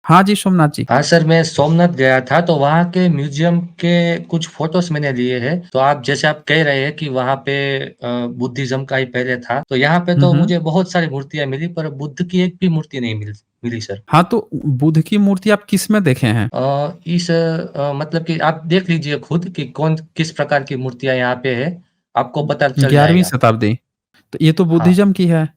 हाँ जी, सोमनाथ जी। हाँ सर, मैं सोमनाथ गया था तो वहाँ के म्यूज़ियम के कुछ फ़ोटोज़ मैंने लिए हैं। तो आप कह रहे हैं कि वहाँ पे बुद्धिज़्म का ही पहले था। तो यहाँ पे हुँ, तो हुँ। मुझे बहुत सारी मूर्तियाँ मिली पर बुद्ध की एक भी मूर्ति नहीं मिली सर। हाँ, तो बुद्ध की मूर्ति आप किसमें देखे हैं? मतलब कि आप देख लीजिए खुद कि कौन किस प्रकार की मूर्तियाँ यहाँ पे है, आपको पता चल 11वीं जाएगा। शताब्दी। तो ये तो हाँ, बुद्धिज़्म की है।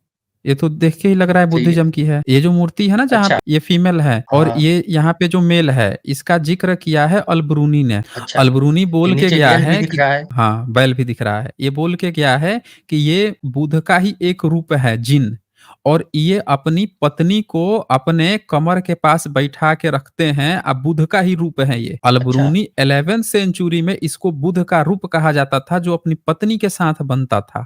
ये तो देख के ही लग रहा है ठीक है। बुद्धिज़्म की है। ये जो मूर्ति है ना जहाँ अच्छा, पे ये फीमेल है और हाँ, ये यहाँ पे जो मेल है, इसका ज़िक्र किया है अल-बरूनी ने। अच्छा। अल-बरूनी ये बोल के नीचे गया बैल भी है दिख कि रहा है। हाँ, बैल भी दिख रहा है। ये बोल के गया है कि ये बुद्ध का ही एक रूप है, जिन और ये अपनी पत्नी को अपने कमर के पास बैठा के रखते हैं। अब बुद्ध का ही रूप है ये। अच्छा, अल-बरूनी 11th सेंचुरी में इसको बुद्ध का रूप कहा जाता था, जो अपनी पत्नी के साथ बनता था।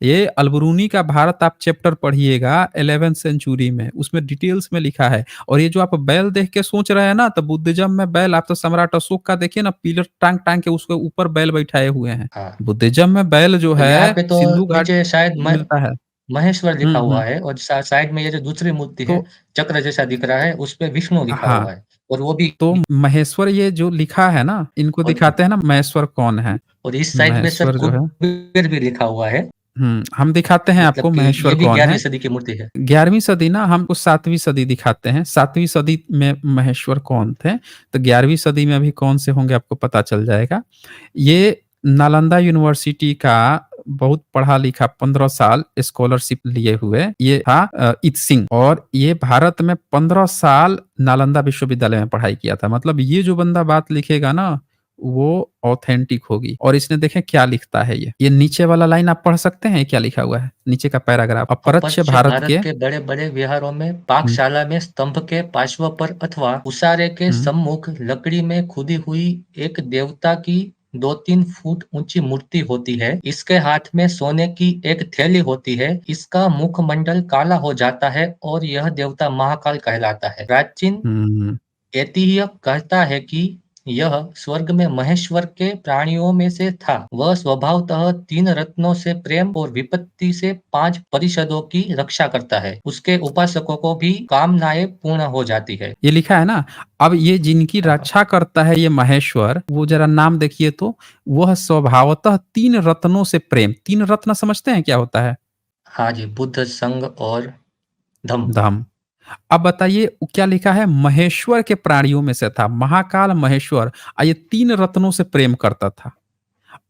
ये अलबरूनी का भारत आप चैप्टर पढ़िएगा 11th सेंचुरी में, उसमें डिटेल्स में लिखा है। और ये जो आप बैल देख के सोच रहे हैं ना, तो बुद्धिज्म में बैल आप तो सम्राट अशोक का देखिए ना, पिलर टांग-टांग के उसके ऊपर बैल बैठाए हुए हैं। हाँ। बुद्धिज्म में बैल जो तो यहाँ है पे तो सिंधु घाट नीचे शायद मिलता है। महेश्वर लिखा हुँ, हुआ हुँ। है और साइड में ये जो दूसरी मूर्ति तो है, चक्र जैसा दिख रहा है, उसपे विष्णु लिखा हाँ, हुआ है और वो भी तो महेश्वर ये जो लिखा है ना, इनको और दिखाते हैं ना महेश्वर कौन है। और इस साइड में सर महेश्वर जो है कुबेर भी लिखा हुआ है, हम दिखाते हैं आपको मतलब कि महेश्वर ये भी कौन 11वीं है। सदी की मूर्ति है। 11वीं सदी ना हमको 7वीं सदी दिखाते हैं। 7वीं सदी में महेश्वर कौन थे, तो 11वीं सदी में अभी कौन से होंगे आपको पता चल जाएगा। ये नालंदा यूनिवर्सिटी का बहुत पढ़ा-लिखा 15 साल स्कॉलरशिप लिए हुए ये था इत सिंह और ये भारत में 15 साल नालंदा विश्वविद्यालय में पढ़ाई किया था। मतलब ये जो बंदा बात लिखेगा ना, वो ऑथेंटिक होगी और इसने देखें क्या लिखता है ये। ये नीचे वाला लाइन आप पढ़ सकते हैं क्या लिखा हुआ है? नीचे का पैराग्राफ अपरच्छ अपरच भारत भारत के के बड़े-बड़े विहारों में हुँ, पाकशाला में स्तंभ के पार्श्व पर अथवा उसारे के हुँ, सम्मुख लकड़ी में खुदी हुई एक देवता की 2-3 फुट ऊंची मूर्ति होती है। इसके हाथ में सोने की एक थैली होती है। इसका मुखमंडल काला हो जाता है और यह देवता महाकाल कहलाता है। प्राचीन हुँ। ऐतिह्य कहता है कि यह स्वर्ग में महेश्वर के प्राणियों में से था। वह स्वभावतः 3 रत्नों से प्रेम और विपत्ति से 5 परिषदों की रक्षा करता है। उसके उपासकों को भी कामनाएँ पूर्ण हो जाती है। ये लिखा है ना, अब ये जिनकी हाँ, रक्षा करता है ये महेश्वर, वो ज़रा नाम देखिए तो, वह स्वभावतः 3 रत्नों से प्रेम 3 रत्न समझते हैं क्या होता है? हाँ जी, बुद्ध, संघ और धम्म। धम्म। अब बताइए क्या लिखा है महेश्वर के प्राणियों में से था, महाकाल महेश्वर ये 3 रत्नों से प्रेम करता था।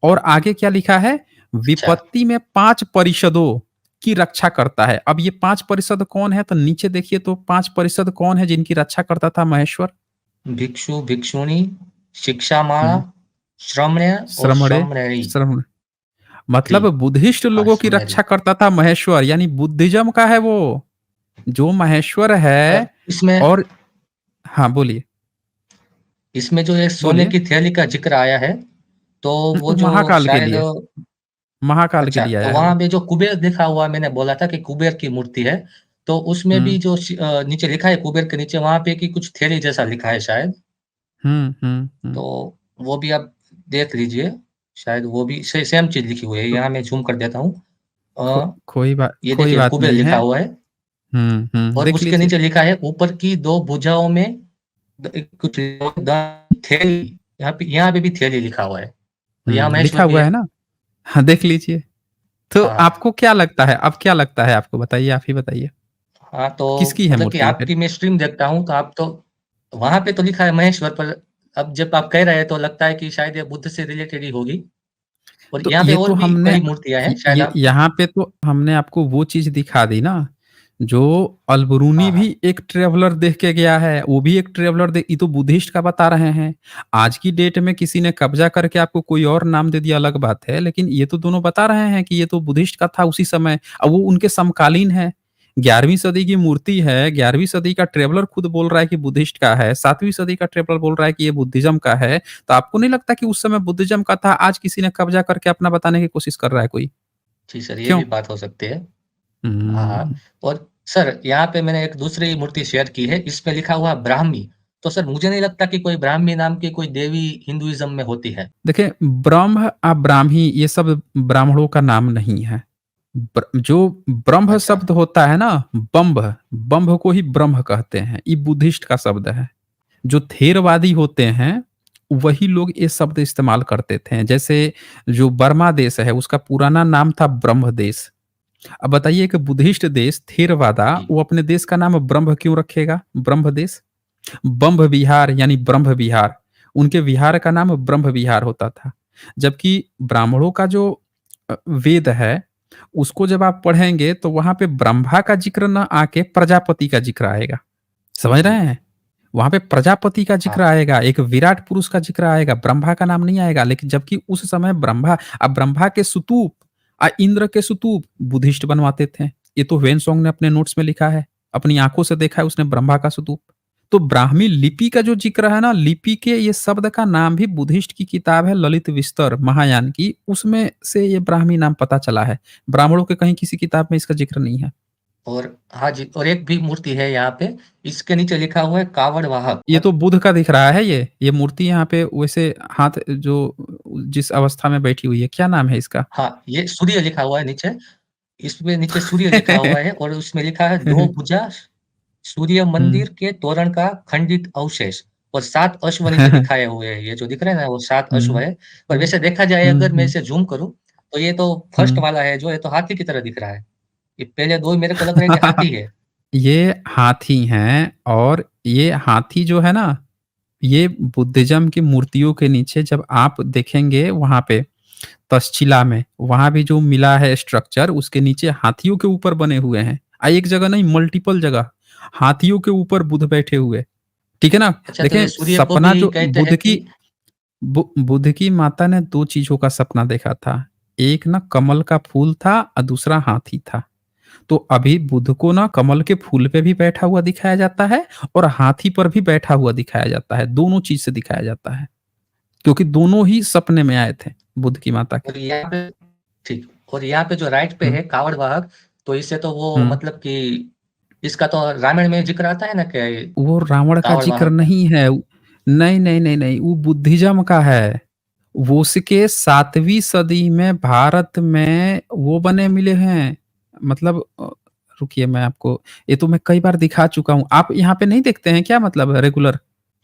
और आगे क्या लिखा है? अच्छा, विपत्ति में 5 परिषदों की रक्षा करता है। अब ये 5 परिषद कौन है? तो नीचे देखिए तो 5 परिषद कौन है जिनकी रक्षा करता था महेश्वर? भिक्षु, भिक्षुणी, शिक्षामाला, हुँ, श्रमण्य और श्रमणे श्रमणेरी श्रम री मतलब बुद्धिस्ट हाँ, लोगों की श्रमणेरी। रक्षा करता था महेश्वर यानी बुद्धिज़्म का है वो। जो महेश्वर है इसमें और हाँ, बोलिए, इसमें जो ये सोने बोलिए। की थैली का ज़िक्र आया है, तो वो वो जो महाकाल के शायद लिए महाकाल के अच्छा, लिए तो आया है वहाँ वो। पे जो कुबेर लिखा हुआ मैंने बोला था कि कुबेर की मूर्ति है, तो उसमें हुँ, भी जो नीचे लिखा है कुबेर के नीचे वहाँ पे कि कुछ थैली जैसा लिखा है शायद, हुँ, हुँ, हुँ। तो वो भी आप देख लीजिए, शायद वो भी सेम चीज़ लिखी हुई है, तो यहाँ मैं ज़ूम कर देता हूँ। ये कोई देखिए बात कुबेर नहीं लिखा है। हुआ है हुँ, हुँ, और देख उसके लीजिए। नीचे लिखा है ऊपर की 2 भुजाओं में कुछ थैली, यहाँ पे भी थैली लिखा हुआ है और यहाँ लिखा महेश्वर भी हुआ है। है ना? हाँ, देख लीजिए। तो हाँ। आपको क्या लगता है अब क्या लगता है आपको बताइए, आप ही बताइए? हाँ, तो किसकी है मतलब कि मूर्ति ये फिर? आपकी मैं स्ट्रीम देखता हूँ, तो आप तो वहाँ पे तो लिखा है महेश्वर पर, अब जब आप कह रहे हैं तो लगता है कि शायद ये बुद्ध से रिलेटेड ही होगी और तो यहाँ पे ये और तो भी हमने कई मूर्तियाँ हैं, शायद ये आप यहाँ पे तो हमने आपको वो चीज़ दिखा दी ना, जो हाँ, अल-बरूनी भी हाँ। एक ट्रैवलर देख के गया है, वो भी एक ट्रैवलर दे ये तो बुद्धिस्ट का बता रहे हैं। आज की डेट में किसी ने कब्ज़ा करके आपको कोई और नाम दे दिया अलग बात है, लेकिन ये तो दोनों बता रहे हैं कि ये तो बुद्धिस्ट का था उसी समय वो उनके समकालीन है। 11वीं सदी की मूर्ति है, 11वीं सदी का ट्रैवलर खुद बोल रहा है कि बुद्धिस्ट का है, 7वीं सदी का ट्रैवलर बोल रहा है कि ये बुद्धिज़्म का है। तो आपको नहीं लगता कि उस समय बुद्धिज़्म का था, आज किसी ने कब्ज़ा करके अपना बताने की कोशिश कर रहा है कोई? जी सर, ये क्यों? भी बात हो सकती है। हाँ, हाँ। हुँ। और सर यहाँ पे मैंने एक दूसरी मूर्ति शेयर की है, इसमें लिखा हुआ है ब्राह्मी, तो सर मुझे नहीं लगता कि कोई ब्राह्मी नाम की कोई देवी हिंदुइज़्म में होती है। देखिए, ब्रह्म ब्राह्मी ये सब ब्राह्मणों का नाम नहीं है। जो ब्रह्म अच्छा, शब्द होता है ना, बंभ, बंभ को ही ब्रह्म कहते हैं। ये बुद्धिस्ट का शब्द है। जो थेरवादी होते हैं, वही लोग ये शब्द इस्तेमाल करते थे। जैसे जो बर्मा देश है, उसका पुराना नाम था ब्रह्म देश। अब बताइए कि बुद्धिस्ट देश थेरवादा, जी। वो अपने देश का नाम ब्रह्म क्यों रखेगा? ब्रह्म देश? बंभ विहार यानी ब्रह्म विहार। उनके विहार का नाम ब्रह्म विहार होता था। जबकि ब्राह्मणों का जो वेद है, उसको जब आप पढ़ेंगे तो वहाँ पे ब्रह्मा का ज़िक्र ना आके प्रजापति का ज़िक्र आएगा। समझ रहे जी, हैं? वहाँ पे प्रजापति का ज़िक्र हाँ। आएगा, एक विराट पुरुष का ज़िक्र आएगा, ब्रह्मा का नाम नहीं आएगा। लेकिन जबकि उस समय ब्रह्मा के स्तूप इंद्र के स्तूप बुद्धिस्ट बनवाते थे। ये तो ह्वेन-त्सोंग ने अपने नोट्स में लिखा है। अपनी आँखों से देखा है उसने ब्रह्मा का स्तूप। तो ब्राह्मी लिपि का जो ज़िक्र है ना, लिपि के ये शब्द का नाम भी बुद्धिस्ट की किताब है ललित विस्तर महायान की, उसमें से ये ब्राह्मी नाम पता चला है। ब्राह्मणों के कहीं किसी किताब में इसका ज़िक्र नहीं है। और हाँ जी, और एक भी मूर्ति है यहाँ पे, इसके नीचे लिखा हुआ है कावड़ वाहक ये और तो बुध का दिख रहा है ये। ये मूर्ति यहाँ पे वैसे हाथ जो जिस अवस्था में बैठी हुई है, क्या नाम है इसका? हाँ, ये सूर्य लिखा हुआ है नीचे, इसमें नीचे सूर्य लिखा हुआ है और उसमें लिखा है 2 भुजा सूर्य हुँ, मंदिर के तोरण का खंडित अवशेष और 7 अश्व नीचे दिखाए हुए हैं। ये जो दिख रहे हैं ना वो 7 अश्व हुँ, है। पर हुँ, वैसे देखा जाए हुँ, अगर मैं हुँ, इसे ज़ूम करूँ, तो ये तो फर्स्ट हुँ। वाला है जो ये तो हाथी की तरह दिख रहा है। ये पहले 2 मेरे को लग रहा है कि हाथी है। ये हाथी हैं और ये हाथी जो है ना, ये बुद्धिज़्म की मूर्तियों के नीचे जब आप देखेंगे वहाँ पे तक्षशिला में, वहाँ भी जो मिला है स्ट्रक्चर उसके नीचे हाथियों के ऊपर बने हुए हैं। एक जगह नहीं मल्टीपल जगह, हाथियों के ऊपर बुध बैठे हुए। ठीक है ना? अच्छा तो देखें ये सूर्य को सपना भी जो कहते हैं कि बुध की माता ने 2 चीज़ों का सपना देखा था। एक ना कमल का फूल था और दूसरा हाथी था। तो अभी बुध को ना कमल के फूल पे भी बैठा हुआ दिखाया जाता है और हाथी पर भी बैठा हुआ दिखाया जाता है। दोनों चीज़ से दिखाया जाता है। क्योंकि दोनों ही सपने में आए थे बुध की माता के। और यहाँ पे ठीक और यहाँ पे जो राइट पे हुँ, है कावड़ वाहक, तो इससे तो वो हुँ। मतलब कि इसका तो रामायण में ज़िक्र आता है ना कि वो रावण का कावड़ ज़िक्र वाहक का। नहीं है। नहीं, नहीं, नहीं, नहीं, वो बुद्धिज़्म का है। वो उसके 7वीं सदी में भारत में वो बने मिले हैं। मतलब रुकिए मैं आपको ये तो मैं कई बार दिखा चुका हूँ। आप यहाँ पे नहीं देखते हैं क्या मतलब रेगुलर?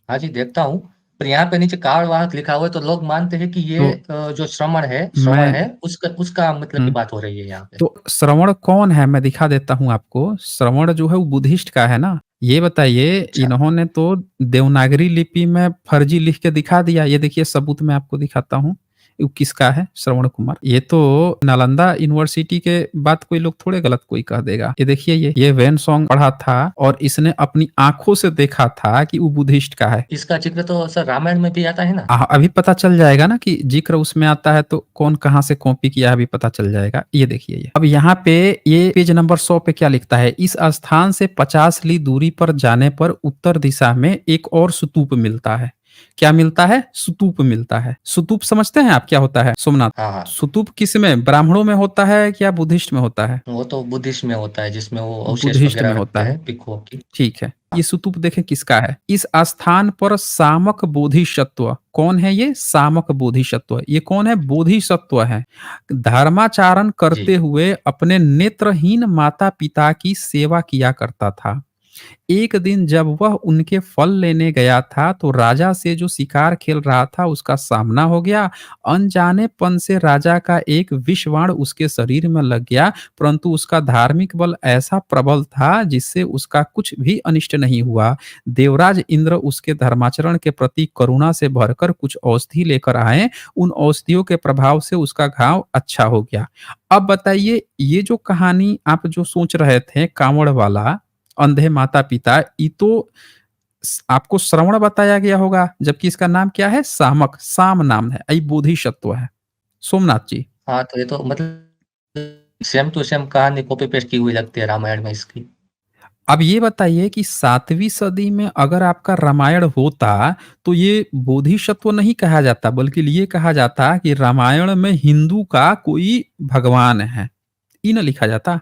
हाँ जी, देखता हूँ। पर यहाँ पे नीचे कावड़ वाहक लिखा हुआ है तो लोग मानते हैं कि ये तो जो श्रवण मैं है उसका उसका मतलब की हुँ। बात हो रही है यहाँ पे। तो श्रवण कौन है? मैं दिखा देता हूँ आपको। श्रवण जो है वो बुद्धिस्ट का है ना। ये बताइए अच्छा, इन्होंने तो देवनागरी लिपि में फर्जी लिख के दिखा दिया। ये देखिए सबूत मैं आपको दिखाता हूँ। वो किसका है? श्रवण कुमार। ये तो नालंदा यूनिवर्सिटी के बात कोई लोग थोड़े गलत कोई कह देगा। ये देखिए ये वेन सॉन्ग पढ़ा था और इसने अपनी आँखों से देखा था कि वो बुद्धिस्ट का है। इसका ज़िक्र तो सर रामायण में भी आता है ना? अभी पता चल जाएगा ना कि ज़िक्र उसमें आता है तो कौन कहाँ से कॉपी किया है अभी पता चल जाएगा। ये देखिए ये। अब यहाँ पे ये पेज नंबर 100 पे क्या लिखता है? इस स्थान से 50 ली दूरी पर जाने पर उत्तर दिशा में एक और स्तूप मिलता है। क्या मिलता है? स्तूप मिलता है। स्तूप समझते हैं आप क्या होता है? सोमनाथ। हाँ, हाँ। स्तूप किसमें? ब्राह्मणों में होता है क्या बुद्धिस्ट में होता है? वो तो बुद्धिस्ट में होता है जिसमें वो अवशेष बुद्धिस्ट वगैरह में रखते होता है। हैं भिक्षुओं की। ठीक है। हाँ, ये स्तूप देखें किसका है? इस स्थान पर सामक बोधिसत्व कौन है ये? सामक बोधिसत्व। ये कौन है? बोधिसत्व है। धर्माचरण जी। करते हुए अपने नेत्रहीन माता-पिता की सेवा किया करता था। एक दिन जब वह उनके फल लेने गया था तो राजा से जो शिकार खेल रहा था उसका सामना हो गया। अनजानेपन से राजा का एक विष बाण उसके शरीर में लग गया, परंतु उसका धार्मिक बल ऐसा प्रबल था जिससे उसका कुछ भी अनिष्ट नहीं हुआ। देवराज इंद्र उसके धर्माचरण के प्रति करुणा से भरकर कुछ औषधि लेकर आए। उन औषधियों के प्रभाव से उसका घाव अच्छा हो गया। अब बताइए ये जो कहानी आप जो सोच रहे थे कांवड़ वाला अंधे माता-पिता, ये तो आपको श्रवण बताया गया होगा, जबकि इसका नाम क्या है? सामक, साम नाम है, ये बोधिसत्व है। सोमनाथ जी। हाँ, तो ये तो मतलब सेम टू सेम कहानी कॉपी पेस्ट की हुई लगती है रामायण में इसकी। अब ये बताइए कि 7वीं सदी में अगर आपका रामायण होता, तो ये बोधिसत्व नहीं कहा जाता, बल्कि ये कहा जाता कि रामायण में हिंदू का कोई भगवान है। ये ना लिखा जाता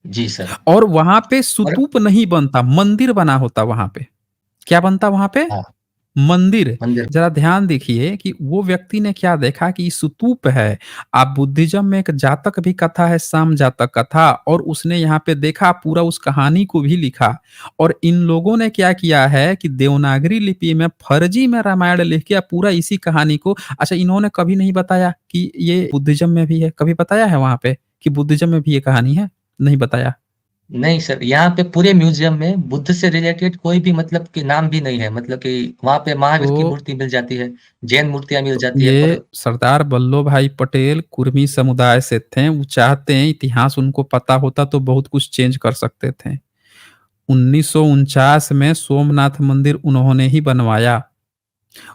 जी, सर। और वहाँ पे और स्तूप नहीं बनता, मंदिर बना होता वहाँ पे। क्या बनता वहाँ पे? हाँ, मंदिर। मंदिर। ज़रा ध्यान देखिए कि वो व्यक्ति ने क्या देखा कि स्तूप है। आप बुद्धिज़्म में एक जातक भी कथा है, साम जातक कथा, और उसने यहाँ पे देखा, पूरा उस कहानी को भी लिखा। और इन लोगों ने क्या किया है कि देवनागरी लिपि में फर्जी में रामायण लिख के पूरा इसी कहानी को, अच्छा, इन्होंने कभी नहीं बताया कि ये बुद्धिज़्म में भी है? कभी बताया है वहाँ पे कि बुद्धिज़्म में भी ये कहानी है? नहीं बताया। नहीं सर, यहाँ पे पूरे म्यूज़ियम में बुद्ध से रिलेटेड कोई भी मतलब कि नाम भी नहीं है। मतलब कि वहाँ पे महावीर की तो मूर्ति मिल जाती है, जैन मूर्तियाँ मिल तो जाती है, ये पर सरदार वल्लभ भाई पटेल कुर्मी समुदाय से थे। वो चाहते हैं, इतिहास उनको पता होता तो बहुत कुछ चेंज कर सकते थे। 1949 में सोमनाथ मंदिर उन्होंने ही बनवाया।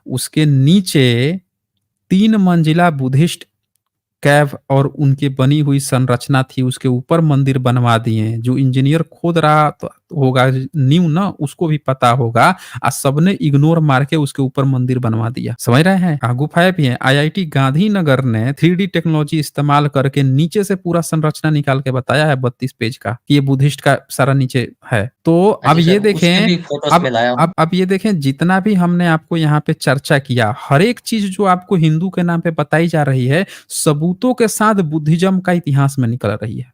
उसके नीचे 3 मंजिला बुद्धिस्ट कैव और उनकी बनी हुई संरचना थी, उसके ऊपर मंदिर बनवा दिए हैं। जो इंजीनियर खोद रहा होगा नींव ना, उसको भी पता होगा, सबने इग्नोर मार के उसके ऊपर मंदिर बनवा दिया। समझ रहे हैं? गुफाएं भी हैं। आईआईटी गांधीनगर ने 3D टेक्नोलॉजी इस्तेमाल करके नीचे से पूरा संरचना निकाल के बताया है 32 पेज का, कि ये बुद्धिस्ट का सारा नीचे है। तो हाँ अब जी ये सर, उसके देखें, भी फ़ोटोज़ मैं लाया हूँ। अब ये देखें, जितना भी हमने आपको यहाँ पे चर्चा किया, हर एक चीज जो आपको हिंदू के नाम पे बताई जा रही है, सबूतों के साथ बुद्धिज्म का इतिहास में निकल रही है।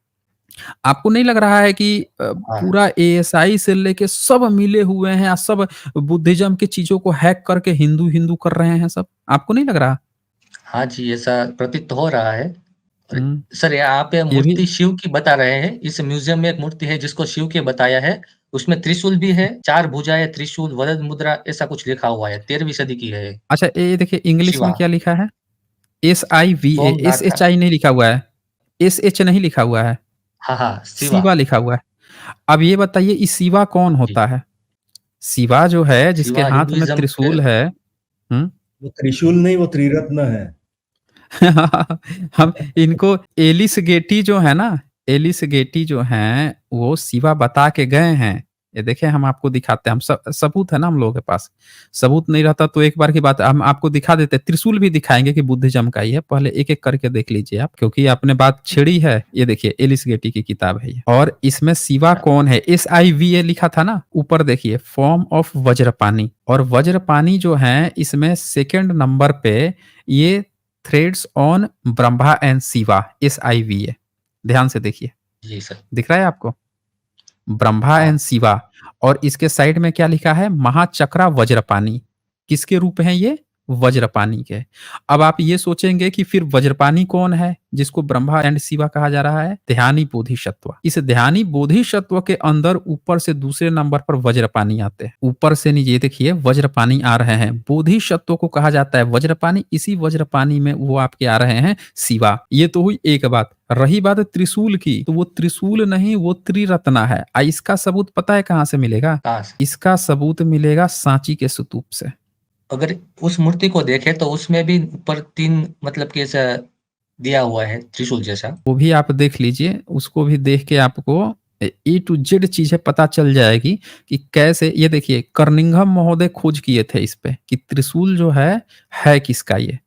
आपको नहीं लग रहा है कि हाँ। पूरा एएसआई से लेके सब मिले हुए हैं, सब बुद्धिज्म की चीजों को हैक करके हिंदू हिंदू कर रहे हैं सब? आपको नहीं लग रहा? हाँ जी, ऐसा प्रतीत तो हो रहा है। और हम्म, सर, यहाँ पे ये भी। मूर्ति शिव की बता रहे हैं। इस म्यूज़ियम में एक मूर्ति है जिसको शिव के बताया है। उसमें त्रिशूल भी है, 4 भुजाएँ, त्रिशूल, वरद मुद्रा, ऐसा कुछ लिखा हुआ है। 13वीं सदी की है ये, अच्छा, ये देखिए इंग्लिश में शिवा। क्या लिखा है। SIVA, S Somnath. H I नहीं लिखा हुआ है। SH नहीं लिखा हुआ है। हाँ, हाँ, शिवा। शिवा लिखा हुआ है। अब ये बताइए, इस शिवा कौन जी। होता है? शिवा जो है, जिसके शिवा हाथ में हिंदुइज़्म के। त्रिशूल है। हम्म। वो त्रिशूल नहीं, वो त्रिरत्न है। हम इनको एलिस गेटी जो है ना, एलिस गेटी जो हैं, वो शिवा बता के गए हैं। ये देखिए, हम आपको दिखाते हैं, हम सबूत है ना हम लोगों के पास। सबूत नहीं रहता तो एक बार की बात हम आपको दिखा देते, त्रिशूल भी दिखाएंगे कि बुद्धिज्म का ही है। पहले एक एक करके देख लीजिए आप, क्योंकि आपने बात छेड़ी है। ये देखिए, एलिस गेटी की किताब है ये, और इसमें शिवा कौन है, SIVA लिखा था ना, ऊपर देखिए, फॉर्म ऑफ वज्रपानी। और वज्रपानी जो है, इसमें सेकेंड नंबर पे ये threads on Brahma and Shiva, SIVA। ध्यान से देखिए, जी सर। दिख रहा है आपको? ब्रह्मा हाँ। एंड शिवा। और इसके साइड में क्या लिखा है, महाचक्रा वज्रपानी। किसके रूप हैं ये? वज्रपानी के। अब आप ये सोचेंगे कि फिर वज्रपानी कौन है जिसको ब्रह्मा एंड शिवा कहा जा रहा है? ध्यानी बोधिसत्व। इस ध्यानी बोधिसत्व के अंदर ऊपर से दूसरे नंबर पर वज्रपानी आते हैं। ऊपर से नीचे देखिए, वज्रपानी आ रहे हैं। बोधिसत्व को कहा जाता है वज्रपानी। इसी वज्रपानी में वो आपके आ रहे हैं शिवा। ये तो हुई एक बात। रही बात त्रिशूल की, तो वो त्रिशूल नहीं, वो त्रिरत्ना है। इसका सबूत पता है कहाँ से मिलेगा? कहाँ से? इसका सबूत मिलेगा सांची के स्तूप से। अगर उस मूर्ति को देखें तो उसमें भी ऊपर 3 मतलब कि ऐसा दिया हुआ है त्रिशूल जैसा। वो भी आप देख लीजिए, उसको भी देख के आपको ए टू जेड चीजें पता चल जाएगी कि कैसे। ये देखिए, कर्निंघम महोदय खोज किए थे इस पे कि त्रिशूल जो है किसका ये।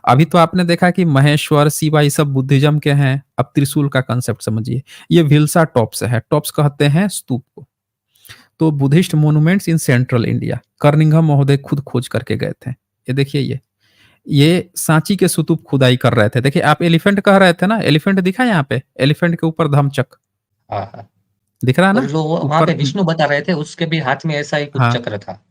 अभी तो आपने देखा कि महेश्वर, शिवा, ये सब बुद्धिज्म के हैं। अब त्रिशूल का कंसेप्ट समझिए। ये विल्सा टॉप्स है, टॉप्स कहते हैं स्तूप को। तो Buddhist monuments in central India, कर्निंघम महोदय खुद खोज करके गए थे। ये देखिए, ये सांची के स्तूप खुदाई कर रहे थे। देखिए, आप एलिफेंट कह रहे थे ना, एलिफेंट दिखा यहाँ पे, एलिफेंट के ऊपर धमचक हाँ, हाँ। दिख रहा है और ना जो वो वहाँ ऊपर। पे विष्णु बता रहे थे, उसके भी हाथ में ऐसा ही कुछ हाँ, चक्र था।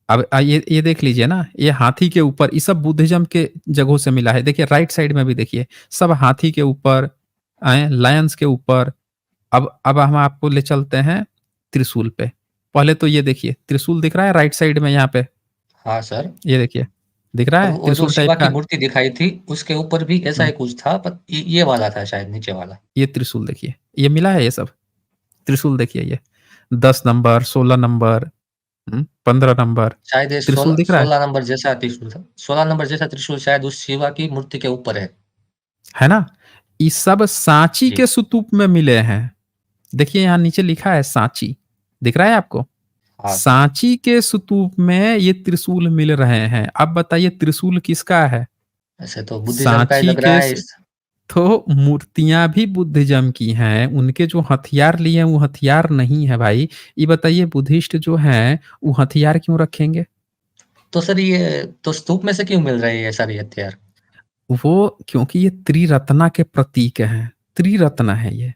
अब ये देख लीजिए ना, ये हाथी के ऊपर, ये सब बुद्धिज्म के जगहों से मिला है। देखिए राइट साइड में भी देखिए, सब हाथी के ऊपर आए, लायंस के ऊपर। अब हम आपको ले चलते हैं त्रिशूल पे। पहले तो ये देखिए, त्रिशूल दिख रहा है राइट साइड में यहाँ पे। हाँ सर। ये देखिए, दिख रहा और है वो जो त्रिशूल शिवा टाइप की का। मूर्ति दिखाई थी, उसके ऊपर भी ऐसा हम्म, ही कुछ था, पर ये वाला था शायद, नीचे वाला। ये त्रिशूल देखिए, ये मिला है ये सब। त्रिशूल देखिए, ये 10 नंबर, 16 नंबर, 15 नंबर शायद ये त्रिशूल 16 दिख रहा है। 16 नंबर जैसा त्रिशूल था। 16 नंबर जैसा त्रिशूल शायद उस शिवा की मूर्ति के ऊपर है। है ना? ये सब सांची जी। के स्तूप में मिले हैं। देखिए, यहाँ नीचे लिखा है सांची, दिख रहा है आपको? हाँ सर। सांची के स्तूप में ये त्रिशूल मिल रहे हैं। अब बताइए त्रिशूल किसका है? ऐसे तो बुद्धिज़्म का ही सांची लग रहा के है इस। तो मूर्तियां भी बुद्धिज्म की हैं। उनके जो हथियार लिए हैं वो हथियार नहीं है भाई। ये बताइए, बुद्धिस्ट जो हैं वो हथियार क्यों रखेंगे? तो सर ये तो स्तूप में से क्यों मिल रहे हैं ये सारे हथियार? वो क्योंकि ये त्रिरत्ना के प्रतीक हैं, त्रिरत्न है ये।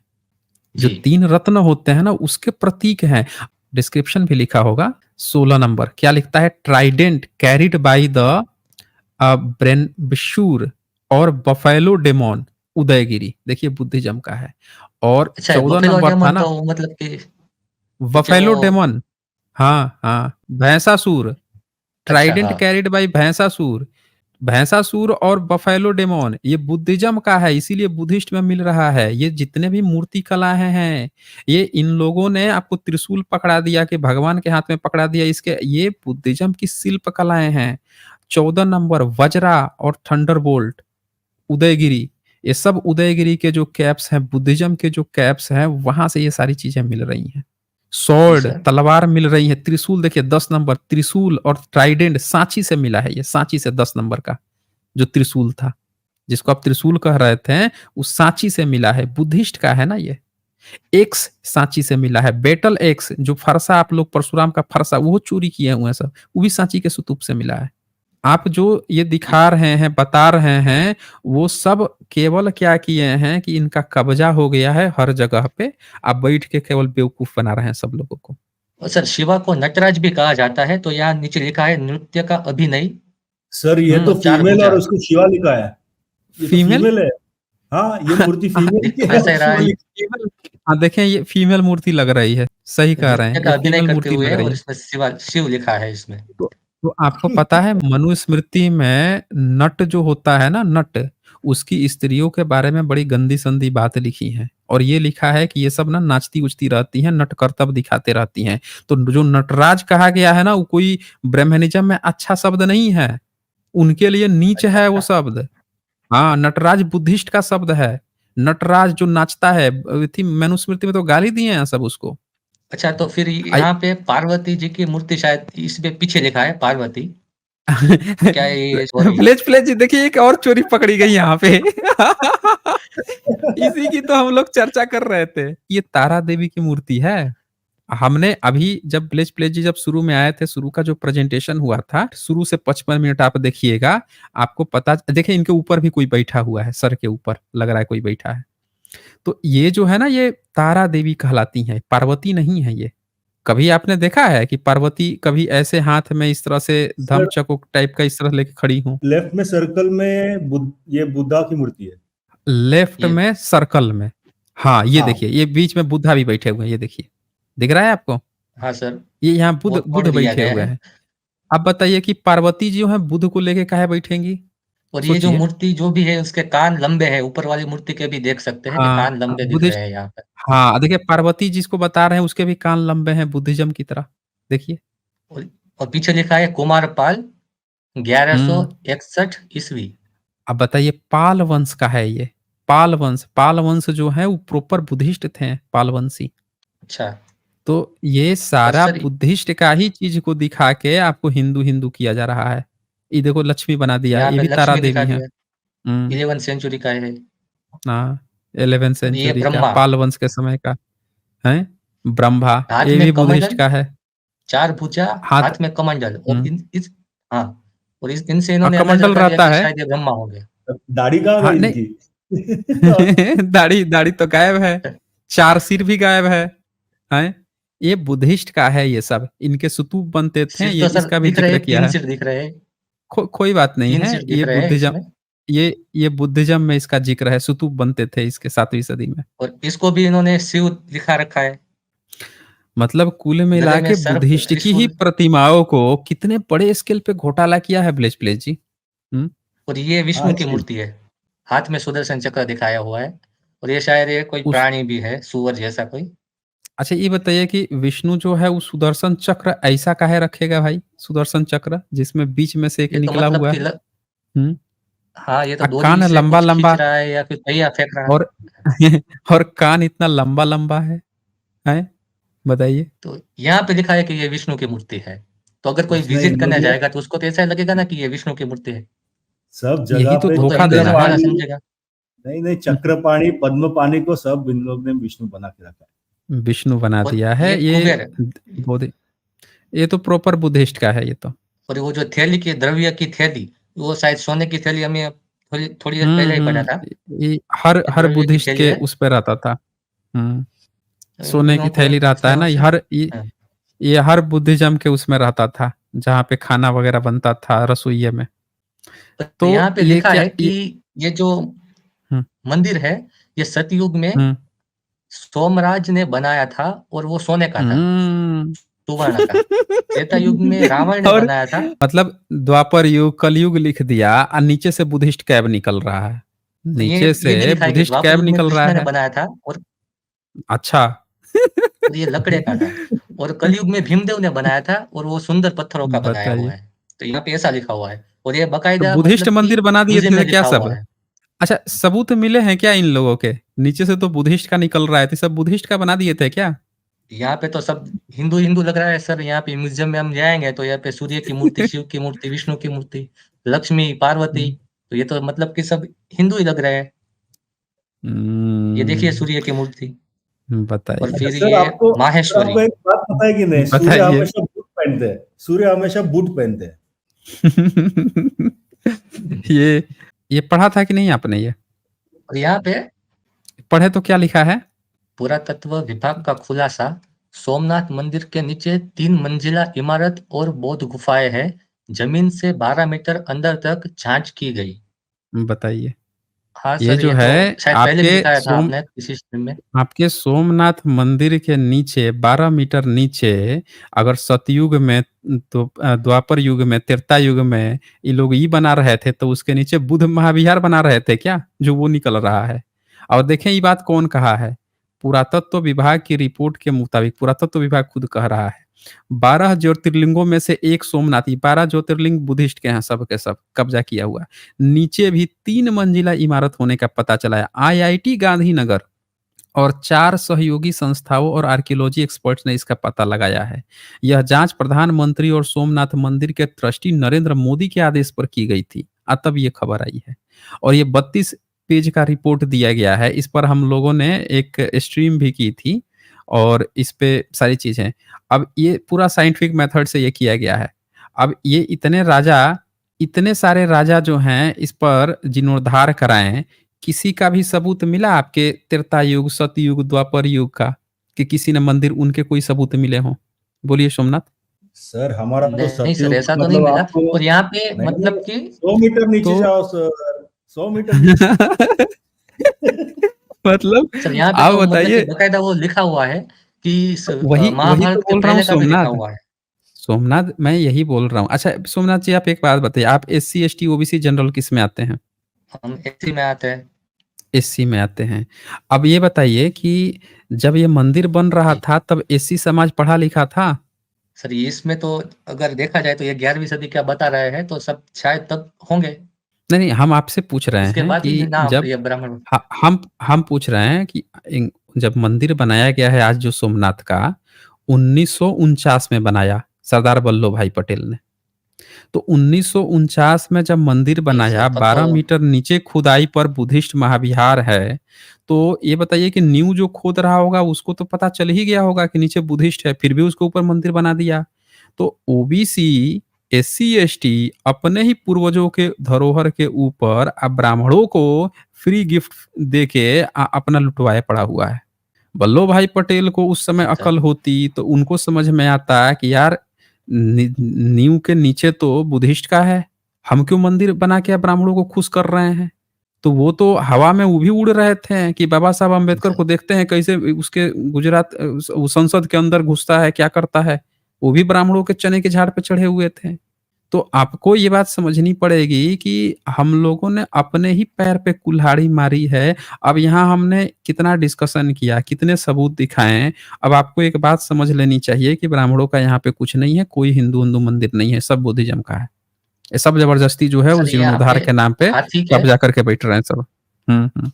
जो जी। 3 रत्न होते हैं ना उसके प्रतीक हैं। डिस्क्रिप्शन भी लिखा होगा 16 नंबर क्या लिखता है, ट्राइडेंट कैरिड बाय द ब्रेनबिशूर और बफेलो डेमोन उदयगिरी, देखिए बुद्धिज्म का है। और अच्छा, 14 बफेलो नंबर था डेमन ना तो मतलब कि क्या बफेलो वो? डेमन, हाँ हाँ भैंसासुर, अच्छा, ट्राइडेंट हाँ। कैरिड बाय भैंसासुर, भैंसासुर और बफेलो डेमोन ये बुद्धिज्म का है, इसीलिए बुद्धिस्ट में मिल रहा है। ये जितने भी मूर्ति कलाएं हैं ये इन लोगों ने आपको त्रिशूल पकड़ा दिया कि भगवान के हाथ में पकड़ा दिया, इसके ये बुद्धिज्म की शिल्प कलाएं हैं। 14 नंबर वज्रा और थंडरबोल्ट उदयगिरी, ये सब उदयगिरी के जो कैप्स हैं, बुद्धिज्म के जो कैप्स हैं वहां से ये सारी चीजें मिल रही हैं। जी स्वॉर्ड सर। तलवार मिल रही है, त्रिशूल देखिए 10 नंबर त्रिशूल और ट्राइडेंट सांची से मिला है, ये सांची से 10 नंबर का जो त्रिशूल था, जिसको आप त्रिशूल कह रहे थे, वो सांची से मिला है, बुद्धिस्ट का है ना ये। एक्स सांची से मिला है, बेटल एक्स जो फरसा आप लोग परशुराम का फरसा वो चोरी किए हुए हैं सब, वो भी सांची के स्तूप से मिला है। आप जो ये दिखा रहे हैं, बता रहे हैं, वो सब केवल क्या किए हैं कि इनका कब्जा हो गया है हर जगह पे, आप बैठ के केवल बेवकूफ बना रहे हैं सब लोगों को। और सर शिवा को नटराज भी कहा जाता है, तो यहाँ नीचे लिखा है नृत्य का अभिनय सर ये तो हम्म, और चार फीमेल भुजा। और उसको शिवा लिखा है। ये तो फीमेल फीमेल है। हाँ, ये मूर्ति फीमेल दिख की तो है वैसे और ही रहा शिवा है, लिखा फीमेल, हाँ देखें ये फीमेल मूर्ति लग रही है, सही कह रहे नृत्य हैं, का ये अभिनय फीमेल करते मूर्ति हुए लग रही और है। इसमें शिव लिखा है इसमें। तो आपको पता है मनुस्मृति में नट जो होता है ना, नट उसकी स्त्रियों के बारे में बड़ी गंदी संदी बात लिखी है, और ये लिखा है कि ये सब ना नाचती उचती रहती हैं, नट करतब दिखाते रहती हैं। तो जो नटराज कहा गया है ना वो कोई ब्राह्मणिज्म में अच्छा शब्द नहीं है, उनके लिए नीच है वो अच्छा, शब्द। हाँ नटराज बुद्धिस्ट का शब्द है, नटराज जो नाचता है, थी मनुस्मृति में तो गाली दिए हैं सब उसको। अच्छा, तो फिर यहाँ पे पार्वती जी की मूर्ति शायद इसमें पीछे लिखा है पार्वती, तो क्या ये सॉरी? प्लेज प्लेज जी देखिए एक और चोरी पकड़ी गई यहाँ पे। इसी की तो हम लोग चर्चा कर रहे थे, ये तारा देवी की मूर्ति है। हमने अभी जब ब्लेज प्लेज जी जब शुरू में आए थे, शुरू का जो प्रेजेंटेशन हुआ था, शुरू से 55 मिनट आप देखिएगा, आपको पता देखिए इनके ऊपर भी कोई बैठा हुआ है, सर के ऊपर लग रहा है कोई बैठा है। तो ये जो है ना ये तारा देवी कहलाती हैं, पार्वती नहीं है ये। कभी आपने देखा है कि पार्वती कभी ऐसे हाथ में इस तरह से धम सर चक्र टाइप का इस तरह लेके खड़ी हो? लेफ्ट में सर्कल में ये बुद्धा की मूर्ति है। लेफ्ट ये में सर्कल में, हाँ ये हाँ, देखिए ये बीच में बुद्धा भी बैठे हुए हैं, ये देखिए दिख रहा है आपको, हाँ सर, ये यहाँ वो बुद्ध तोड़ बुद्ध दिया बैठे गया हुए है। हैं। अब बताइए कि पार्वती जी जो है बुद्ध को लेके काहे बैठेंगी? और ये जो सोचिए। मूर्ति जो भी है उसके कान लंबे हैं, ऊपर वाली मूर्ति के भी देख सकते हैं कि हाँ कान लंबे दिख बुद्धिस्ट, रहे हैं यहाँ पे। हाँ देखिए पार्वती जिसको बता रहे हैं उसके भी कान लंबे हैं बुद्धिज्म की तरह, देखिए। और, और पीछे लिखा है कुमारपाल 1161 ईस्वी। अब बताइए पाल वंश का है ये, पाल वंश, पाल वंश जो है वो प्रॉपर बुद्धिस्ट थे, पालवंशी। अच्छा, तो ये और सारा सर बुद्धिस्ट का ही चीज को दिखा के आपको हिंदू हिंदू किया जा रहा है। ये देखो लक्ष्मी बना दिया, यहाँ ये पे भी तारा लक्ष्मी दिखा देवी है। दिया, हम्म, 11th सेंचुरी का है। हाँ 11th और ये सेंचुरी का ब्रह्मा, पाल वंश के समय का है। ब्रह्मा हाथ ये में भी बुद्धिस्ट कमंडल, का है। 4 भुजा, हाथ, हाथ में कमंडल और हम्म, इन इस हाँ, और इनसे हाँ इन्होंने अंदाज़ा कमंडल लगा लिया रहता कि है। शायद ये ब्रह्मा होंगे। दाढ़ी कहाँ हाँ गई नहीं, इनकी? दाढ़ी दाढ़ी तो गायब है, 4 सिर भी गायब है, हैं? ये बुद्धिस्ट का है ये सब, इनके स्तूप बनते थे, सिर ये तो सर इसका भी दिख रहे जिक्र हैं, किया 3 है। सिर दिख रहे हैं, कोई बात नहीं 3 है, सिर दिख ये रहे हैं बुद्धिज्म, इसमें। ये बुद्धिज्म में इसका जिक्र है, स्तूप बनते थे इसके 7वीं सदी में। और इसको भी इन्होंने शिव लिखा रखा है। मतलब कुल गले मिला में के सर्प, बुद्धिस्ट की ही त्रिशूल प्रतिमाओं को कितने बड़े स्केल पे घोटाला किया है ब्लेज प्लेज जी। और ये विष्णु की अच्छी। मूर्ति है। हाथ में सुदर्शन चक्र दिखाया हुआ है और ये शायद ये कोई उस प्राणी भी है, सूअर जैसा कोई। अच्छा ये बताइए कि विष्णु जो है वो सुदर्शन चक्र ऐसा काहे रखेगा भाई, सुदर्शन चक्र जिसमें बीच में से एक ये तो निकला मतलब हुआ कि है। हम्म, हाँ, ये तो डोरी कान से लंबा कुछ खींच लंबा, रहा है या फिर पहिया फेंक रहा है। और और कान इतना लंबा लंबा है बताइए। तो यहाँ पे लिखा है कि ये विष्णु की मूर्ति है। तो अगर कोई उसने विजिट करने इन्होंने जाएगा तो उसको तो ऐसा लगेगा ना कि ये विष्णु की मूर्ति है। सब यही जगह तो पे वो तो धोखा हिंदू देना ऐसा है। माना चक्रपाणी, समझेगा। नहीं नहीं, चक्रपाणी पद्मपाणी को सब इन लोग ने विष्णु बना के रखा है। विष्णु बना और दिया ये है ये, कुबेर, ये तो प्रॉपर बुद्धिस्ट का है ये तो। और वो जो थैली की द्रव्य की थैली, वो शायद सोने की थैली हमें थोड़ी देर पहले ही पढ़ा था। ये हर ये हर द्रव्य की बुद्धिस्ट थैली के है। उस पे रहता था। सोने की उनको थैली रहता है ना, ये हर हाँ। ये हर बुद्धिज्म के उसमें रहता था, जहाँ पे खाना वगैरह बनता था रसोइये में। तो तो यहाँ पे ये लिखा क्या है कि ये जो हुँ, मंदिर है, ये सतयुग में हुँ, सोमराज ने बनाया था और वो सोने का था, हुँ। सुवर्ण का। त्रेता युग में रावण ने और बनाया था। मतलब द्वापर युग, कलयुग लिख दिया और नीचे से बुद्धिस्ट कैब निकल रहा है। ये नीचे ये नहीं से लिखा है कि बुद्धिस्ट द्वापर कैब युग में निकल रहा कृष्ण ने है। बनाया था अच्छा। और ये लकड़े का था। और कलयुग में भीमदेव ने बनाया था और वो सुंदर पत्थरों का बनाया हुआ बताइए। है। तो यहाँ पे ऐसा लिखा हुआ है और ये तो बाकायदा बुद्धिस्ट मतलब कि मंदिर बना दिए म्यूज़ियम थे में तो क्या लिखा हुआ सब? है। अच्छा, सबूत मिले हैं क्या इन लोगों के? नीचे से तो बुद्धिस्ट का निकल रहा है, तो सब बुद्धिस्ट का बना दिए थे क्या? यहाँ पे तो सब हिंदू-हिंदू लग रहा है सर। यहाँ पे म्यूज़ियम में हम जाएँगे तो यहाँ पे सूर्य की मूर्ति, शिव की मूर्ति, विष्णु की मूर्ति, लक्ष्मी, पार्वती, हुँ। तो ये तो मतलब कि सब हिंदू ही लग रहे हैं। ये देखिए हुँ, सूर्य की मूर्ति और बताइए। फिर सर ये आपको माहेश्वरी। एक बात पता है कि नहीं, सूर्य बताइए। हमेशा बूट पहनते हैं, सूर्य हमेशा बूट पहनते हैं। ये ये पढ़ा था कि नहीं आपने ये? और यहाँ पे पढ़े तो क्या लिखा है? पुरातत्व विभाग का खुलासा, सोमनाथ मंदिर के नीचे 3 मंजिला इमारत और बौद्ध गुफाएँ हैं। जमीन से 12 मीटर अंदर तक जाँच की गई। बताइए। हाँ ये सर, जो ये तो है शायद पहले भी दिखाया था आपने किसी स्ट्रीम में। आपके सोमनाथ मंदिर के नीचे 12 मीटर नीचे अगर सतयुग में तो द्वापर युग में, त्रेता युग में ये लोग ये बना रहे थे, तो उसके नीचे बुद्ध महाविहार बना रहे थे क्या? जो वो निकल रहा है। और देखें ये बात कौन कहा है? पुरातत्व विभाग की रिपोर्ट के मुताबिक पुरातत्व विभाग खुद कह रहा है, 12 ज्योतिर्लिंगों में से एक सोमनाथ, ये 12 ज्योतिर्लिंग बुद्धिस्ट के हैं सब के सब, कब्जा किया हुआ है। नीचे भी 3 मंजिला इमारत होने का पता चला है। आईआईटी गांधीनगर और 4 सहयोगी संस्थाओं और आर्कियोलॉजी एक्सपर्ट्स ने इसका पता लगाया है। यह जांच प्रधानमंत्री और सोमनाथ मंदिर के ट्रस्टी नरेंद्र मोदी के आदेश पर की गई थी। तब ये खबर आई है और ये 32 पेज का रिपोर्ट दिया गया है। इस पर हम लोगों ने एक स्ट्रीम भी की थी और इस पे सारी चीज़ें। अब ये पूरा साइंटिफिक मेथड से ये किया गया है। अब ये इतने सारे राजा जो हैं इस पर जीर्णोद्धार कराएँ, किसी का भी सबूत मिला आपके त्रेता युग, सतयुग, द्वापर युग का कि किसी ने मंदिर उनके कोई सबूत मिले हों? बोलिए सोमनाथ। सर हमारा तो नहीं सर, सतयुग ऐसा तो नहीं मतलब मिला। आपको और यहाँ पे नहीं, मतलब कि 100 मीटर नीचे तो जाओ सर, 100 मीटर नीचे। मतलब सर यहाँ पे आप तो मतलब कि बताइए। बाकायदा वो लिखा हुआ है कि वही तो महाभारत के बोल रहा हूँ पहले का भी लिखा सोमनाथ। हुआ है। सोमनाथ मैं यही बोल रहा हूँ। अच्छा सोमनाथ जी, आप एक बात बताइए, आप एससी, एसटी, ओबीसी, जनरल किस में आते हैं? हम एससी में आते हैं। एससी में आते हैं। अब ये बताइए कि जब ये मंदिर बन रहा जी। था तब एससी समाज पढ़ा लिखा था? सर ये इसमें तो अगर देखा जाए तो ये 11वीं सदी का बता रहे हैं तो सब शायद तब होंगे। नहीं, नहीं, हम आपसे पूछ रहे उसके हैं बाद कि ही ना जब ये ब्राह्मण। ह हम पूछ रहे हैं कि जब मंदिर बनाया गया है आज जो सोमनाथ का, 1949 में बनाया सरदार वल्लभ भाई पटेल ने। तो 1949 में जब मंदिर जी सर, बनाया, तब तो 12 मीटर नीचे खुदाई पर बुद्धिस्ट महाविहार है, तो ये बताइए कि नींव जो खोद रहा होगा उसको तो पता चल ही गया होगा कि नीचे बुद्धिस्ट है, फिर भी उसके ऊपर मंदिर बना दिया। तो ओबीसी, एससी, एसटी अपने ही पूर्वजों के धरोहर के ऊपर अब ब्राह्मणों को फ्री गिफ्ट देके अपना लुटवाया पड़ा हुआ है। वल्लभ भाई पटेल को उस समय अच्छा। अकल होती तो उनको समझ में आता कि यार नींव के नीचे तो बुद्धिस्ट का है, हम क्यों मंदिर बना के ब्राह्मणों को खुश कर रहे हैं। तो वो तो हवा में वो भी उड़ रहे थे कि बाबा साहब अम्बेडकर अच्छा। को देखते हैं कैसे उसके गुजरात वो संसद के अंदर घुसता है, क्या करता है। वो भी ब्राह्मणों के चने के झाड़ पे चढ़े हुए थे। तो आपको ये बात समझनी पड़ेगी कि हम लोगों ने अपने ही पैर पे कुल्हाड़ी मारी है। अब यहाँ हमने कितना डिस्कशन किया, कितने सबूत दिखाए। अब आपको एक बात समझ लेनी चाहिए कि ब्राह्मणों का यहाँ पे कुछ नहीं है, कोई हिंदू मंदिर नहीं है, सब बुद्धिज्म का है। ये सब जबरदस्ती जो है उस सर ये यहाँ पे जीर्णोद्धार के नाम पे हाथी के कब्जा करके बैठ रहे हैं सब। हुँ।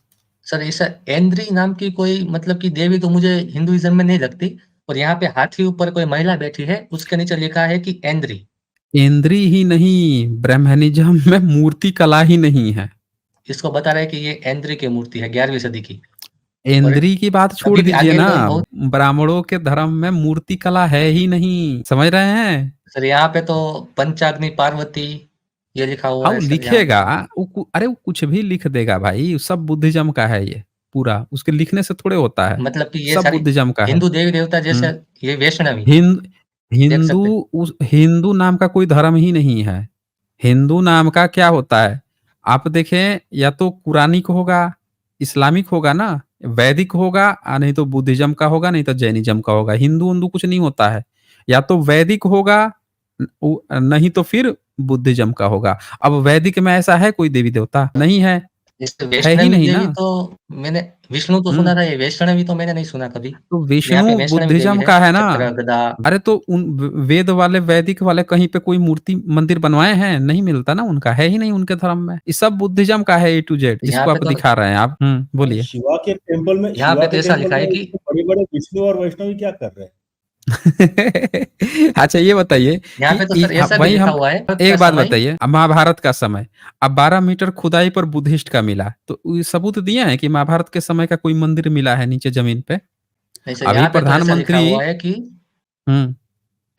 सर ऐसा ऐन्द्री नाम की कोई मतलब कि देवी तो मुझे हिंदुइज्म में नहीं लगती। और यहाँ पे हाथी ऊपर कोई महिला बैठी है, उसके नीचे लिखा है कि ऐन्द्री। इंद्री ही नहीं, ब्राह्मणिज़्म में मूर्ति कला ही नहीं है। इसको बता रहे हैं कि ये ऐन्द्री की मूर्ति है 11वीं सदी की। इंद्री की बात छोड़ अभी भी दीजिए आगे ना, तो बहुत ब्राह्मणों के धर्म में मूर्ति कला है ही नहीं, समझ रहे हैं? सर यहाँ पे तो पंचाग्नि पार्वती ये लिखा हुआ हाँ, है वो सर यहाँ पे। लिखेगा, अरे वो कुछ भी लिख देगा भाई, सब बुद्धिज्म का है ये पूरा, उसके लिखने से थोड़े होता है, मतलब कि ये सब सारी बुद्धिज्म का है। हिंदू देवी-देवता जैसे हुँ। ये वैष्णवी हिंद देख हिंदू सकते हैं। हिंदू नाम का कोई धर्म ही नहीं है। हिंदू नाम का क्या होता है? आप देखें, या तो कुरानिक होगा, इस्लामिक होगा ना, वैदिक होगा, नहीं तो बुद्धिज्म का होगा, नहीं तो जैनिज़्म का होगा। हिंदू-विंदू कुछ नहीं होता है। या तो वैदिक होगा, नहीं तो फिर बुद्धिज्म का होगा। अब वैदिक में ऐसा है कोई देवी-देवता? नहीं है। जैसे है ही वैष्णवी नहीं देवी ना। तो मैंने विष्णु तो हुँ। सुना था, ये वैष्णवी तो मैंने नहीं सुना कभी। तो यहाँ पे विष्णु वैष्णवी देवी बुद्धिज्म है, का है ना। चक्र, गदा। अरे तो उन वेद वाले, वैदिक वाले कहीं पे कोई मूर्ति मंदिर बनवाए हैं? नहीं मिलता ना उनका, है ही नहीं उनके धर्म में। ये सब बुद्धिज्म का है ए टू जेड, यहाँ जिसको पे आप तो दिखा रहे हैं आप। और बोलिए। यहाँ पे तो ऐसा लिखा है कि इतने बड़े-बड़े विष्णु और वैष्णवी क्या कर रहे हैं? अच्छा ये बताइए यहाँ कि पे तो सर ऐसा भी वही लिखा हम हुआ है भारत का एक बात समय। बताइए, अब महाभारत का समय, अब 12 मीटर खुदाई पर बुद्धिस्ट का मिला, तो ये सबूत दिए हैं कि महाभारत के समय का कोई मंदिर मिला है नीचे जमीन पे? नहीं सर, अभी यहाँ पे तो ऐसा लिखा प्रधानमंत्री। हुआ है हुँ,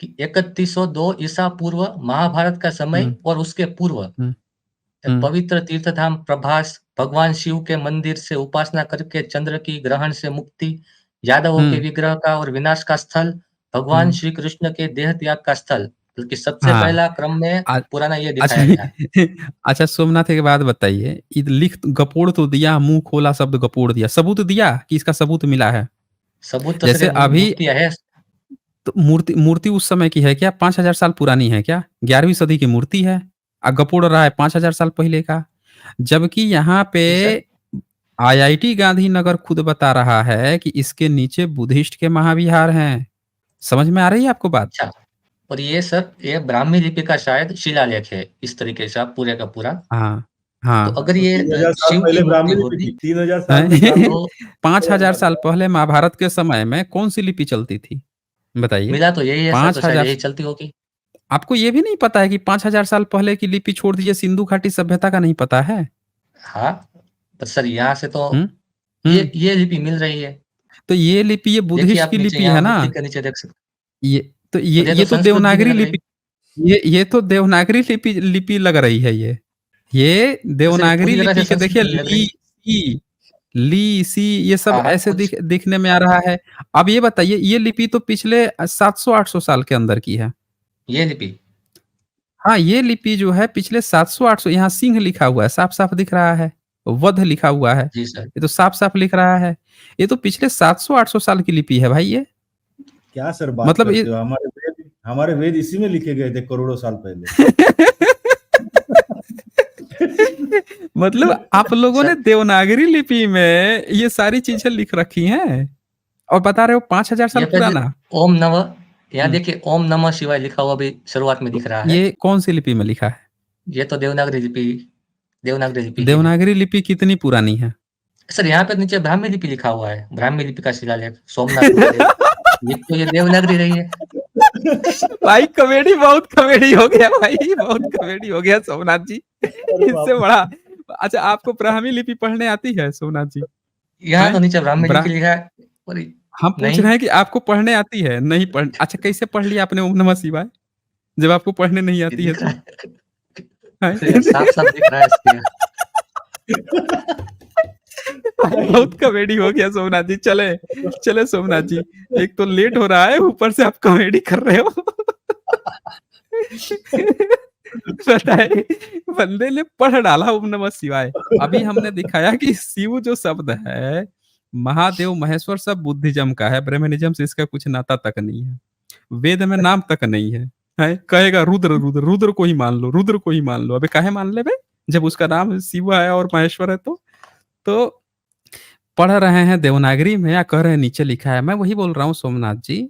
कि 3102 ईसा पूर्व महाभारत का समय हुँ, और उसके पूर्व हुँ, एक हुँ, पवित्र तीर्थधाम प्रभास भगवान शिव के मंदिर से उपासना करके चंद्र की ग्रहण से मुक्ति, यादवों के हुँ, विग्रह का और विनाश का स्थल, भगवान हुँ। श्री कृष्ण के देह त्याग का स्थल, बल्कि सबसे हाँ। पहला क्रम में अ, पुराना ये अच्छा। दिखाया गया है। अच्छा, सोमनाथ एक बात बताइए, लिख गपोड़ तो दिया, मुँह खोला शब्द गपोड़ दिया, सबूत दिया कि इसका सबूत मिला है? सबूत तो सर जैसे ये अभी मूर्तियाँ है। तो मूर्ति मूर्ति उस समय की है क्या? 5000 साल पुरानी है क्या? 11वीं सदी की मूर्ति है, गपोड़ रहा है 5000 साल पहले का। जबकि यहाँ पे जी सर। आईआईटी गांधीनगर खुद बता रहा है कि इसके नीचे बुद्धिस्ट के महाविहार हैं। समझ में आ रही है आपको बात? अच्छा, और ये सर ये ब्राह्मी लिपि का शायद शिलालेख है, इस तरीके से आप पूरे का पूरा। हाँ, तो हाँ। अगर तो ये 3000 साल शिव की पहले मूर्ति ब्राह्मी लिपि होती थी। 3000 साल में हैं? ब्राह्मी तो 5000 साल लिपि पहले महाभारत के समय में कौन-सी लिपि चलती थी? बताइए। मिला तो यही है सर, तो शायद 5000। यही चलती होगी। आपको ये भी नहीं पता है कि 5000 साल पहले की लिपि छोड़ दीजिए, सिंधु घाटी सभ्यता का नहीं पता है? हाँ, पर सर यहाँ से तो हुँ, हुँ। ये लिपि मिल रही है। तो ये लिपि, ये देखिए बुद्धिस्ट आप की नीचे लिपि है यहाँ ना? मूर्ति के नीचे देख सकते ये तो ये और ये तो ये तो संस्कृत भी नहीं देवनागरी लग रही। लिपि, ये तो देवनागरी लिपि लिपि लग रही है ये। ये तो सर ये देवनागरी पूरी तरह से लिपि के संस्कृत देखिए, नहीं लग रही। सी ये सब हाँ, हाँ, ऐसे कुछ दिखने में आ रहा है। अब ये बताइए, ये लिपि तो पिछले 700-800 साल के अंदर की है। ये लिपि। हाँ, ये लिपि जो है पिछले 700-800, यहाँ सिंह लिखा हुआ है, साफ-साफ दिख रहा है। वध लिखा हुआ है। जी सर। ये तो साफ-साफ लिख रहा है। ये तो पिछले 700-800 साल की लिपि है भाई ये। क्या सर बात मतलब ये करते हो? हमारे वेद इसी में लिखे गए थे करोड़ों साल पहले। मतलब आप लोगों ने सर देवनागरी लिपि में ये सारी चीज़ें लिख रखी हैं और बता रहे हो 5000 साल ये पे पुराना? ओम नमः, यहाँ हुँ। देखिए ओम नमः शिवाय लिखा हुआ भी शुरुआत में तो दिख रहा है। ये कौन-सी लिपि में लिखा है? ये तो देवनागरी लिपि ही है। देवनागरी लिपि कितनी पुरानी है? सर यहाँ पे नीचे ब्राह्मी लिपि लिखा हुआ है। ब्राह्मी लिपि का शिलालेख सोमनाथ महादेव। लिख तो ये देवनागरी रही है। भाई कॉमेडी हो गया भाई, बहुत कॉमेडी हो गया सोमनाथ जी। अरे बाप इससे रे! बड़ा। अच्छा, आपको ब्राह्मी लिपि पढ़ने आती है सोमनाथ जी? यहाँ हैं? तो नीचे ब्राह्मी ब्रा लिपि लिखा है और हम पूछ नहीं, रहे हैं कि आपको पढ़ने आती है? नहीं पढ़ अच्छा, कैसे पढ़ लिया आपने ओम नमः शिवाय? जब आपको पढ़ने नहीं ये आती है दिख रहा तो? है। हैं? ये साफ-साफ दिख रहा है इसलिए। बहुत कॉमेडी हो गया सोमनाथ जी। चले सोमनाथ जी, एक तो लेट हो रहा है, ऊपर से आप कॉमेडी कर रहे हो। बताइए, बंदे ने पढ़ डाला ओम नमः शिवाय। अभी हमने दिखाया कि शिव जो शब्द है, महादेव, महेश्वर सब बुद्धिज्म का है, ब्रह्मनिज्म से इसका कुछ नाता तक नहीं है। वेद में नाम तक नहीं है। हैं? कहेगा रुद्र, रुद्र, रुद्र को ही मान लो, रुद्र को ही मान लो। अबे काहे मान ले बे? जब उसका नाम शिव है और महेश्वर है तो? तो पढ़ रहे हैं देवनागरी में या कह रहे हैं नीचे लिखा है। मैं वही बोल रहा हूँ सोमनाथ जी,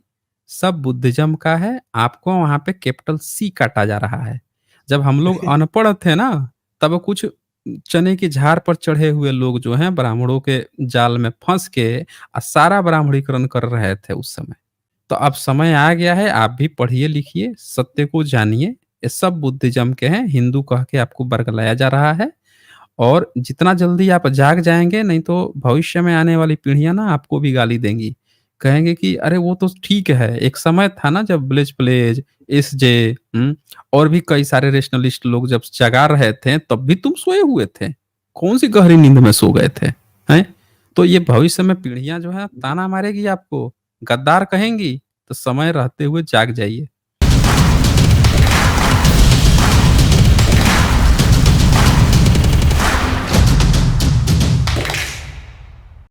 सब बुद्धिज्म का है, आपको वहाँ पे कैपिटल सी काटा जा रहा है। जब हम लोग अनपढ़ थे ना, तब कुछ चने की झाड़ पर चढ़े हुए लोग जो हैं ब्राह्मणों के जाल में फँस के सारा ब्राह्मणीकरण कर रहे थे उस समय। तो अब समय आ गया है, आप भी पढ़िए लिखिए, सत्य को जानिए। ये सब बुद्धिज्म के हैं, हिंदू कह के आपको बरगलाया जा रहा है। और जितना जल्दी आप जाग जाएँगे, नहीं तो भविष्य में आने वाली पीढ़ियाँ ना आपको भी गाली देंगी। कहेंगे कि अरे वो तो ठीक है, एक समय था ना जब ब्लेज प्लेज, एसजे और भी कई सारे रैशनलिस्ट लोग जब जगा रहे थे, तब भी तुम सोए हुए थे। कौन-सी गहरी नींद में सो गए थे, हैं? तो ये भविष्य में पीढ़ियाँ जो हैं ताना मारेगी आपको, गद्दार कहेंगी, तो समय रहते हुए जाग जाइए।